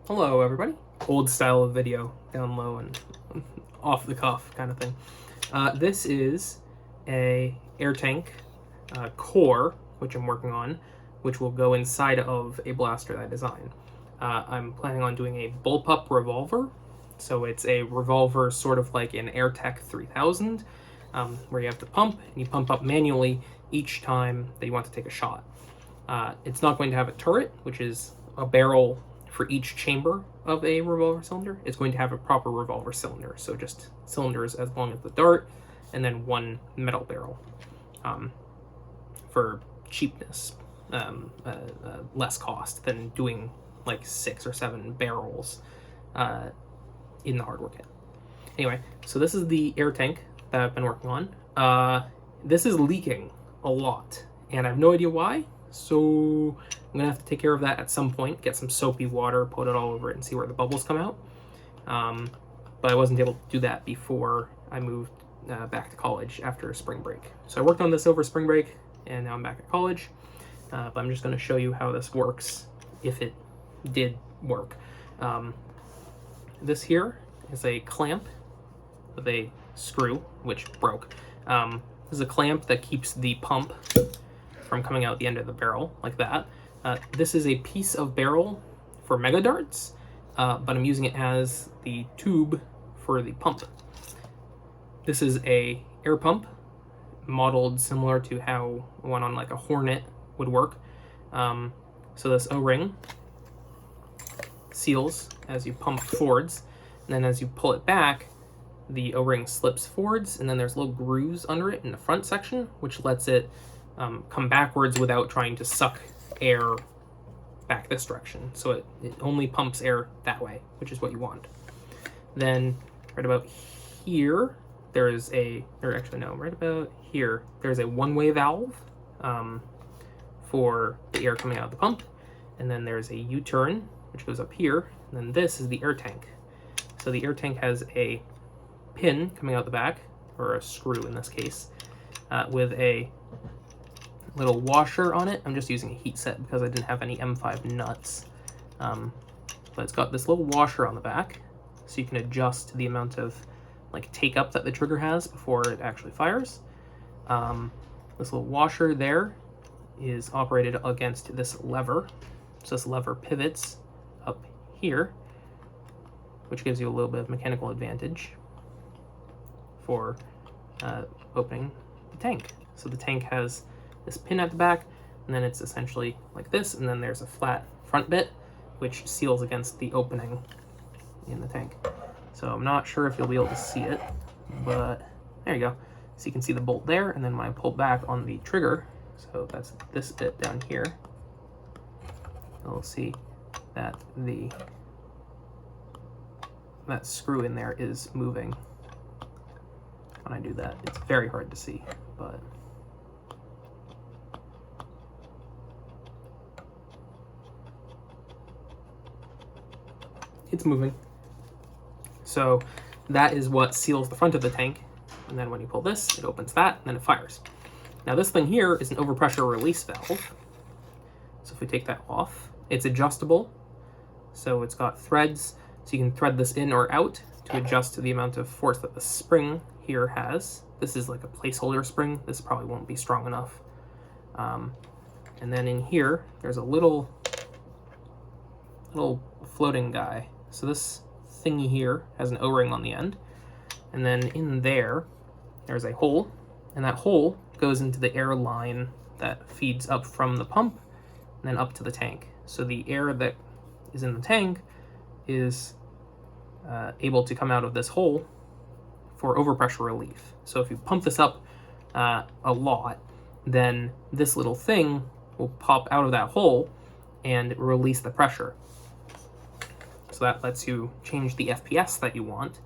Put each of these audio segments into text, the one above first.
Hello everybody. Old style of video, down low and off the cuff kind of thing. This is a air tank core, which I'm working on, which will go inside of a blaster that I designed. I'm planning on doing a bullpup revolver. So it's a revolver sort of like an AirTech 3000, where you have to pump, and you pump up manually each time that you want to take a shot. It's not going to have a turret, which is a barrel for each chamber of a revolver cylinder. It's going to have a proper revolver cylinder, so just cylinders as long as the dart, and then one metal barrel for cheapness, less cost than doing like 6 or 7 barrels in the hardware kit. Anyway, so this is the air tank that I've been working on. This is leaking a lot, and I have no idea why. So I'm gonna have to take care of that at some point, get some soapy water, put it all over it, and see where the bubbles come out. But I wasn't able to do that before I moved back to college after spring break. So I worked on this over spring break, and now I'm back at college. But I'm just gonna show you how this works, if it did work. This here is a clamp with a screw, which broke. This is a clamp that keeps the pump from coming out the end of the barrel like that. This is a piece of barrel for mega darts, but I'm using it as the tube for the pump. This is a air pump modeled similar to how one on like a Hornet would work. So this O-ring seals as you pump forwards, and then as you pull it back, the O-ring slips forwards, and then there's little grooves under it in the front section, which lets it come backwards without trying to suck air back this direction. So it only pumps air that way, which is what you want. Then right about here, there's right about here, there's a one-way valve for the air coming out of the pump. And then there's a U-turn, which goes up here. And then this is the air tank. So the air tank has a pin coming out the back, or a screw in this case, with a little washer on it. I'm just using a heat set because I didn't have any M5 nuts. But it's got this little washer on the back, so you can adjust the amount of like take up that the trigger has before it actually fires. This little washer there is operated against this lever. So this lever pivots up here, which gives you a little bit of mechanical advantage for opening the tank. So the tank has this pin at the back, and then it's essentially like this, and then there's a flat front bit which seals against the opening in the tank. So I'm not sure if you'll be able to see it, but there you go. So you can see the bolt there, and then when I pull back on the trigger, so that's this bit down here, you'll see that that screw in there is moving when I do that. It's very hard to see, but it's moving. So that is what seals the front of the tank, and then when you pull this, it opens that, and then it fires. Now this thing here is an overpressure release valve. So if we take that off, it's adjustable. So it's got threads, so you can thread this in or out to adjust to the amount of force that the spring here has. This is like a placeholder spring. This probably won't be strong enough. And then in here, there's a little floating guy. So this thingy here has an O-ring on the end. And then in there, there's a hole. And that hole goes into the air line that feeds up from the pump and then up to the tank. So the air that is in the tank is able to come out of this hole for overpressure relief. So if you pump this up a lot, then this little thing will pop out of that hole and release the pressure. So that lets you change the FPS that you want,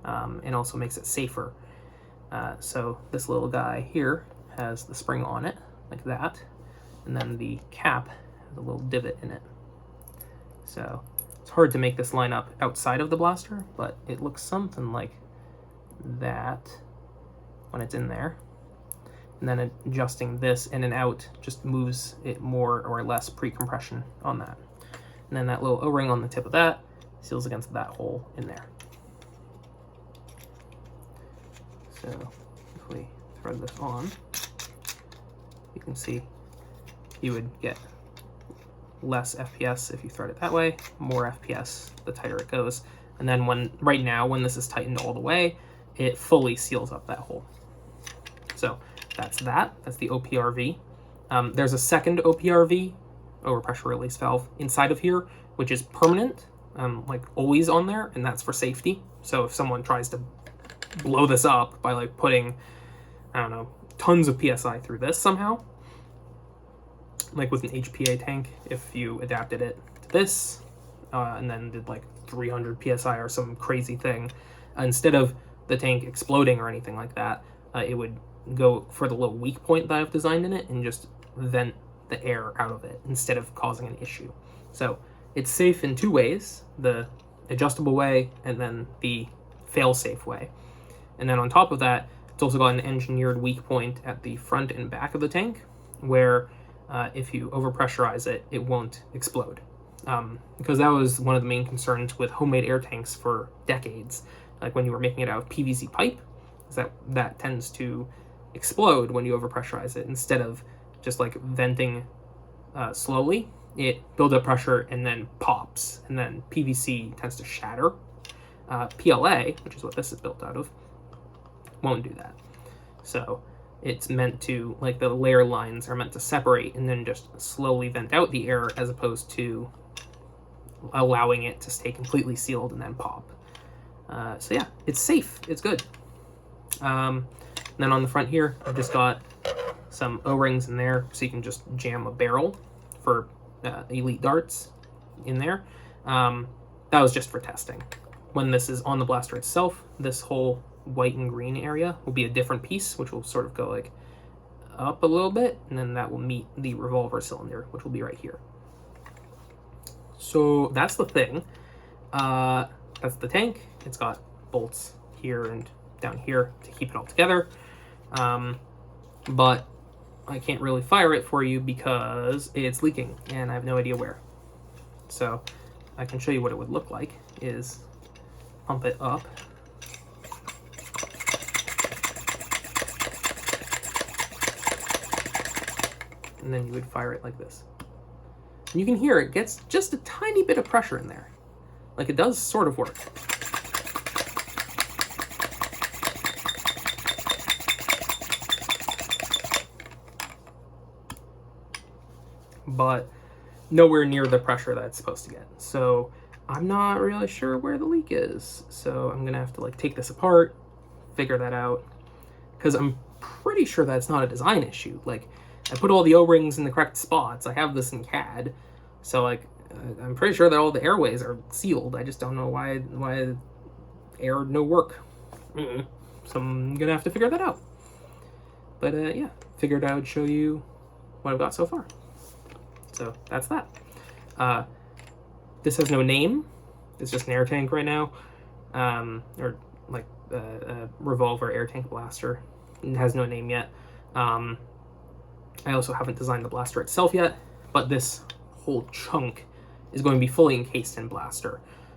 and also makes it safer. So this little guy here has the spring on it, like that, and then the cap has a little divot in it. So it's hard to make this line up outside of the blaster, but it looks something like that when it's in there. And then adjusting this in and out just moves it more or less pre-compression on that. and then that little O-ring on the tip of that seals against that hole in there. So if we thread this on, you can see you would get less FPS if you thread it that way, more FPS the tighter it goes. And then right now, when this is tightened all the way, it fully seals up that hole. So that's the OPRV. There's a second OPRV, overpressure release valve, inside of here, which is permanent, like always on there, and that's for safety. So if someone tries to blow this up by like putting, I don't know, tons of PSI through this somehow, like with an HPA tank, if you adapted it to this, and then did like 300 PSI or some crazy thing, instead of the tank exploding or anything like that, it would go for the little weak point that I've designed in it and just vent the air out of it instead of causing an issue. So it's safe in two ways, the adjustable way and then the fail-safe way. And then on top of that, it's also got an engineered weak point at the front and back of the tank where if you overpressurize it, it won't explode. Because that was one of the main concerns with homemade air tanks for decades. Like when you were making it out of PVC pipe, is that tends to explode when you overpressurize it. Instead of just like venting slowly, it builds up pressure and then pops, and then PVC tends to shatter. PLA, which is what this is built out of, won't do that. So it's meant to, like the layer lines are meant to separate and then just slowly vent out the air as opposed to allowing it to stay completely sealed and then pop. So yeah, it's safe, it's good. And then on the front here, I've just got some O-rings in there so you can just jam a barrel for elite darts in there. That was just for testing. When this is on the blaster itself, this whole white and green area will be a different piece, which will sort of go like up a little bit, and then that will meet the revolver cylinder, which will be right here. So that's the thing. That's the tank. It's got bolts here and down here to keep it all together. But I can't really fire it for you because it's leaking and I have no idea where. So I can show you what it would look like is pump it up. And then you would fire it like this. And you can hear it gets just a tiny bit of pressure in there. Like it does sort of work. But nowhere near the pressure that it's supposed to get. So I'm not really sure where the leak is. So I'm gonna have to like take this apart, figure that out. Because I'm pretty sure that's not a design issue. Like I put all the O-rings in the correct spots. I have this in CAD. So like I'm pretty sure that all the airways are sealed. I just don't know why air no work. So I'm gonna have to figure that out. But yeah, figured I would show you what I've got so far. So that's that. This has no name. It's just an air tank right now, or like a revolver air tank blaster. It has no name yet. I also haven't designed the blaster itself yet, but this whole chunk is going to be fully encased in blaster.